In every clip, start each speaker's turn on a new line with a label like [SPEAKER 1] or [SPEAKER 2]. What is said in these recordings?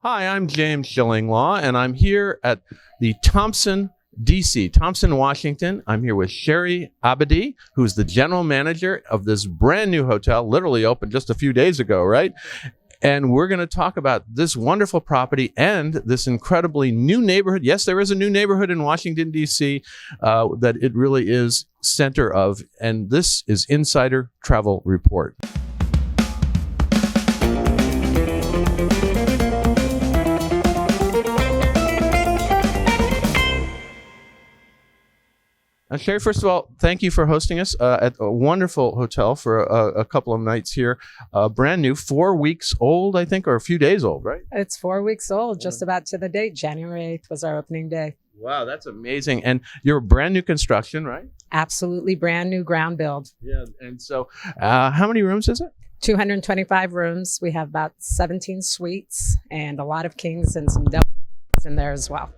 [SPEAKER 1] Hi, I'm James Shillinglaw, and I'm here at the Thompson DC, Thompson, Washington. I'm here with Sherry Abadi, who's the general manager of this brand new hotel, literally opened just a few days ago, right? And we're going to talk about this wonderful property and this incredibly new neighborhood. Yes, there is a new neighborhood in Washington, D.C. That it really is center of. And this is Insider Travel Report. Sherry, first of all, thank you for hosting us at a wonderful hotel for a couple of nights here. Brand new, 4 weeks old, I think, or a few days old, right?
[SPEAKER 2] It's 4 weeks old, just about to the date. January 8th was our opening day.
[SPEAKER 1] Wow, that's amazing. And you're brand new construction, right?
[SPEAKER 2] Absolutely brand new ground build.
[SPEAKER 1] Yeah. And so how many rooms is it?
[SPEAKER 2] 225 rooms. We have about 17 suites and a lot of kings and some doubles in there as well.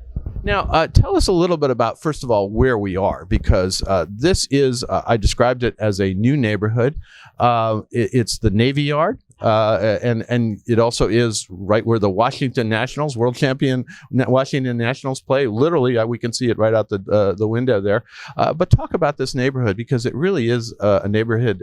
[SPEAKER 1] Now, tell us a little bit about, first of all, where we are, because this is, I described it as a new neighborhood. It's the Navy Yard, and it also is right where the Washington Nationals, world champion Washington Nationals play. Literally, we can see it right out the window there. But talk about this neighborhood, because it really is a neighborhood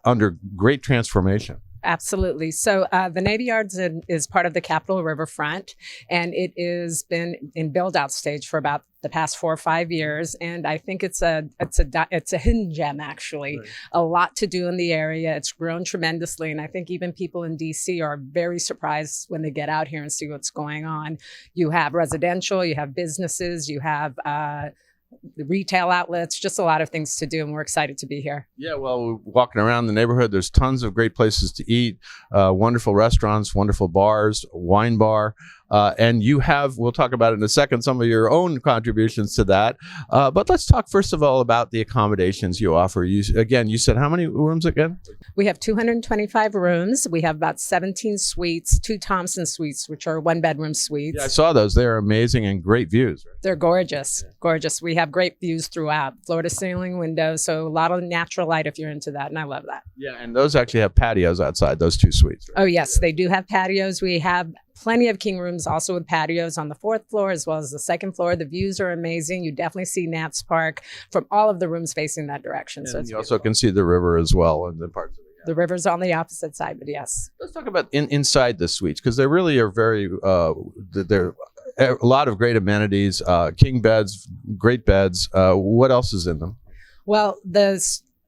[SPEAKER 1] under great transformation.
[SPEAKER 2] Absolutely. So the Navy Yards is part of the Capitol Riverfront, and it has been in build-out stage for about the past 4 or 5 years. And I think it's a hidden gem, actually. Right. A lot to do in the area. It's grown tremendously, and I think even people in DC are very surprised when they get out here and see what's going on. You have residential, you have businesses, you have the retail outlets, just a lot of things to do, and we're excited to be here.
[SPEAKER 1] Yeah, well, we're walking around the neighborhood. There's tons of great places to eat, wonderful restaurants, wonderful bars, wine bar. And you have, we'll talk about it in a second, some of your own contributions to that. But let's talk first of all about the accommodations you offer. You said how many rooms again?
[SPEAKER 2] We have 225 rooms. We have about 17 suites, 2 Thompson suites, which are 1-bedroom suites.
[SPEAKER 1] Yeah, I saw those. They're amazing and great views. Right?
[SPEAKER 2] They're gorgeous, gorgeous. We have great views throughout, floor to ceiling windows. So a lot of natural light if you're into that, and I love that.
[SPEAKER 1] Yeah, and those actually have patios outside, those 2 suites. Right?
[SPEAKER 2] Oh, yes, they do have patios. We have plenty of king rooms also with patios on the 4th floor as well as the 2nd floor. The views are amazing. You definitely see Nats Park from all of the rooms facing that direction.
[SPEAKER 1] And
[SPEAKER 2] so it's
[SPEAKER 1] you also can see the river as well in the parts of it.
[SPEAKER 2] The river's on the opposite side, but yes.
[SPEAKER 1] Let's talk about inside the suites, because they really are very, they're a lot of great amenities, king beds, great beds. What else is in them?
[SPEAKER 2] Well,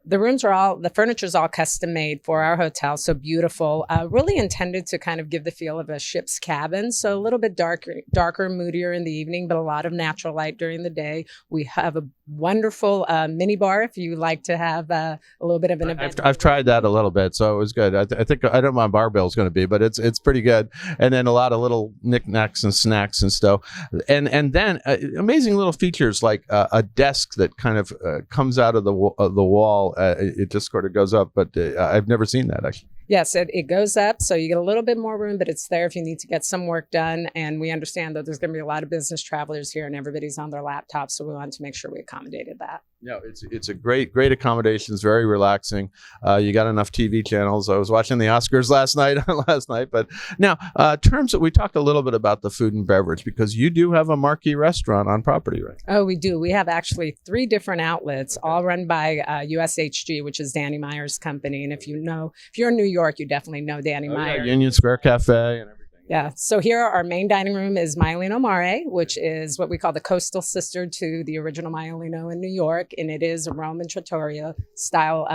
[SPEAKER 2] the rooms are all, the furniture is all custom made for our hotel. So beautiful, really intended to kind of give the feel of a ship's cabin. So a little bit darker, moodier in the evening, but a lot of natural light during the day. We have a wonderful mini bar if you like to have a little bit of an event.
[SPEAKER 1] I've tried that a little bit, so it was good. I think, I don't know what my bar bill is going to be, but it's pretty good. And then a lot of little knickknacks and snacks and stuff. And then amazing little features like a desk that kind of comes out of the wall. It just sort of goes up, but I've never seen that actually.
[SPEAKER 2] Yes, it goes up, so you get a little bit more room, but it's there if you need to get some work done. And we understand that there's going to be a lot of business travelers here, and everybody's on their laptops, so we wanted to make sure we accommodated that.
[SPEAKER 1] No, it's a great accommodations, very relaxing. You got enough TV channels. I was watching the Oscars last night. But now, terms that we talked a little bit about the food and beverage, because you do have a marquee restaurant on property, right?
[SPEAKER 2] Oh, we do. We have actually 3 different outlets, all run by USHG, which is Danny Meyer's company. And if you're in New York, you definitely know Danny Meyer.
[SPEAKER 1] Yeah, Union Square Cafe and everything.
[SPEAKER 2] Yeah. So here, our main dining room is Maialino Mare, which is what we call the coastal sister to the original Maialino in New York. And it is a Roman trattoria style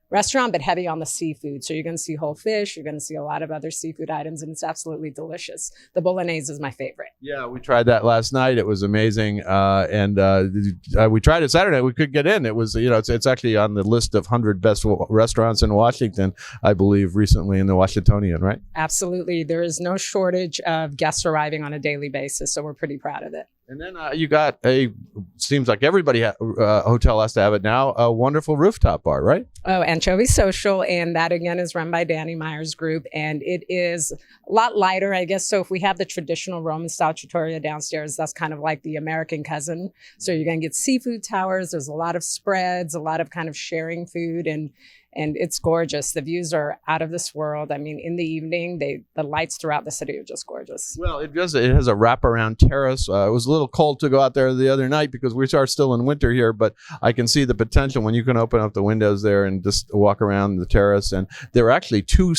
[SPEAKER 2] restaurant, but heavy on the seafood. So you're going to see whole fish. You're going to see a lot of other seafood items, and it's absolutely delicious. The bolognese is my favorite.
[SPEAKER 1] Yeah, we tried that last night. It was amazing. And we tried it Saturday. We couldn't get in. It was, it's actually on the list of 100 best restaurants in Washington, I believe, recently in the Washingtonian, right?
[SPEAKER 2] Absolutely. There is no shortage of guests arriving on a daily basis. So we're pretty proud of it.
[SPEAKER 1] And then you got seems like everybody hotel has to have it now, a wonderful rooftop bar, right?
[SPEAKER 2] Oh, Anchovy Social. And that, again, is run by Danny Meyer's group. And it is a lot lighter, I guess. So if we have the traditional Roman style trattoria downstairs, that's kind of like the American cousin. So you're going to get seafood towers. There's a lot of spreads, a lot of kind of sharing food. And and it's gorgeous. The views are out of this world. I mean, in the evening, the lights throughout the city are just gorgeous.
[SPEAKER 1] Well, it does. It has a wraparound terrace. It was a little cold to go out there the other night because we are still in winter here, but I can see the potential when you can open up the windows there and just walk around the terrace. And there are actually two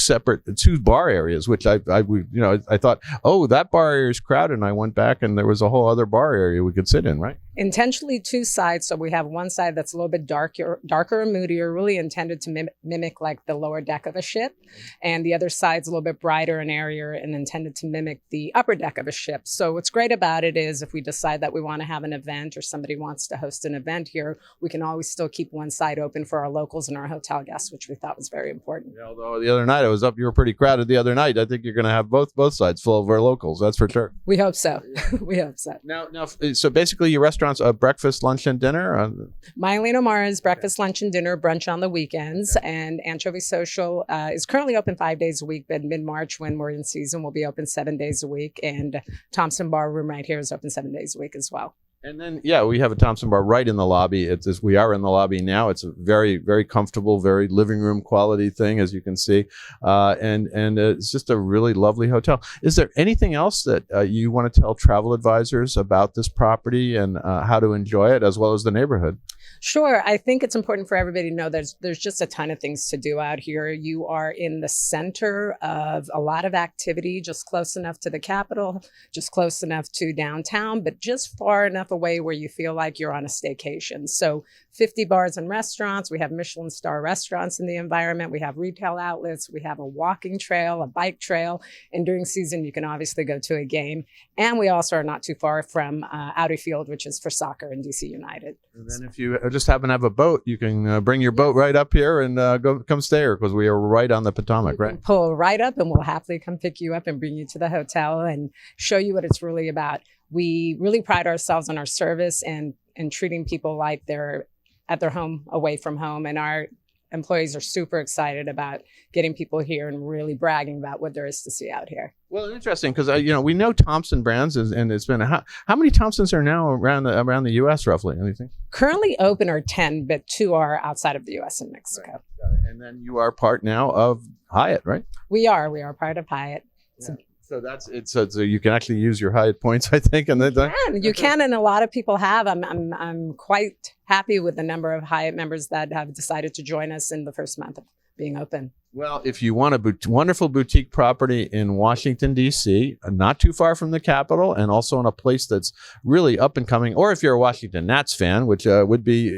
[SPEAKER 1] bar areas, which I thought, oh, that bar area is crowded. And I went back and there was a whole other bar area we could sit in, right?
[SPEAKER 2] Intentionally two sides. So we have one side that's a little bit darker and moodier, really intended to mimic like the lower deck of a ship. And the other side's a little bit brighter and airier and intended to mimic the upper deck of a ship. So what's great about it is if we decide that we want to have an event or somebody wants to host an event here, we can always still keep one side open for our locals and our hotel guests, which we thought was very important. Yeah,
[SPEAKER 1] although the other night I was up, you were pretty crowded the other night. I think you're going to have both sides full of our locals. That's for sure.
[SPEAKER 2] We hope so. We hope so.
[SPEAKER 1] Now, so basically your restaurant's a breakfast, lunch, and dinner?
[SPEAKER 2] Mylene O'Mara's breakfast, lunch, and dinner, brunch on the weekends. And Anchovy Social is currently open 5 days a week, but mid-March when we're in season, we'll be open 7 days a week. And Thompson Bar Room right here is open 7 days a week as well.
[SPEAKER 1] And then, we have a Thompson Bar right in the lobby. We are in the lobby now. It's a very, very comfortable, very living room quality thing, as you can see. And it's just a really lovely hotel. Is there anything else that you want to tell travel advisors about this property and how to enjoy it, as well as the neighborhood?
[SPEAKER 2] Sure. I think it's important for everybody to know there's just a ton of things to do out here. You are in the center of a lot of activity, just close enough to the Capitol, just close enough to downtown, but just far enough away where you feel like you're on a staycation. So 50 bars and restaurants. We have Michelin star restaurants in the environment. We have retail outlets. We have a walking trail, a bike trail. And during season, you can obviously go to a game. And we also are not too far from Audi Field, which is for soccer in DC United.
[SPEAKER 1] And then if you just happen to have a boat, you can bring your boat right up here and come stay here because we are right on the Potomac, right?
[SPEAKER 2] Pull right up and we'll happily come pick you up and bring you to the hotel and show you what it's really about. We really pride ourselves on our service and treating people like they're at their home, away from home. And our employees are super excited about getting people here and really bragging about what there is to see out here.
[SPEAKER 1] Well, interesting because we know Thompson brands and it's been how many Thompsons are now around the U.S. roughly? Anything?
[SPEAKER 2] Currently open are 10, but 2 are outside of the U.S. and Mexico.
[SPEAKER 1] Right. And then you are part now of Hyatt, right?
[SPEAKER 2] We are part of Hyatt.
[SPEAKER 1] Yeah. So that's it. So you can actually use your Hyatt points, I think, and then
[SPEAKER 2] you can, and a lot of people have. I'm quite happy with the number of Hyatt members that have decided to join us in the first month of being open.
[SPEAKER 1] Well, if you want a wonderful boutique property in Washington, D.C., not too far from the Capitol, and also in a place that's really up and coming, or if you're a Washington Nats fan, which would be,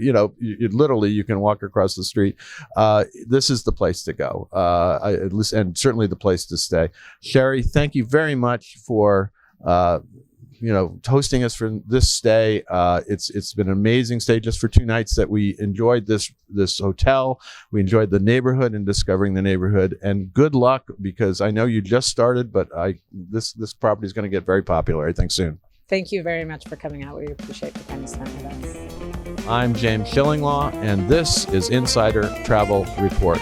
[SPEAKER 1] literally you can walk across the street, this is the place to go, and certainly the place to stay. Sherry, thank you very much for hosting us for this stay. It's been an amazing stay just for 2 nights that we enjoyed this hotel. We enjoyed the neighborhood and discovering the neighborhood. And good luck because I know you just started, but this property is going to get very popular, I think, soon.
[SPEAKER 2] Thank you very much for coming out. We appreciate the time you spent with us.
[SPEAKER 1] I'm James Shillinglaw, and this is Insider Travel Report.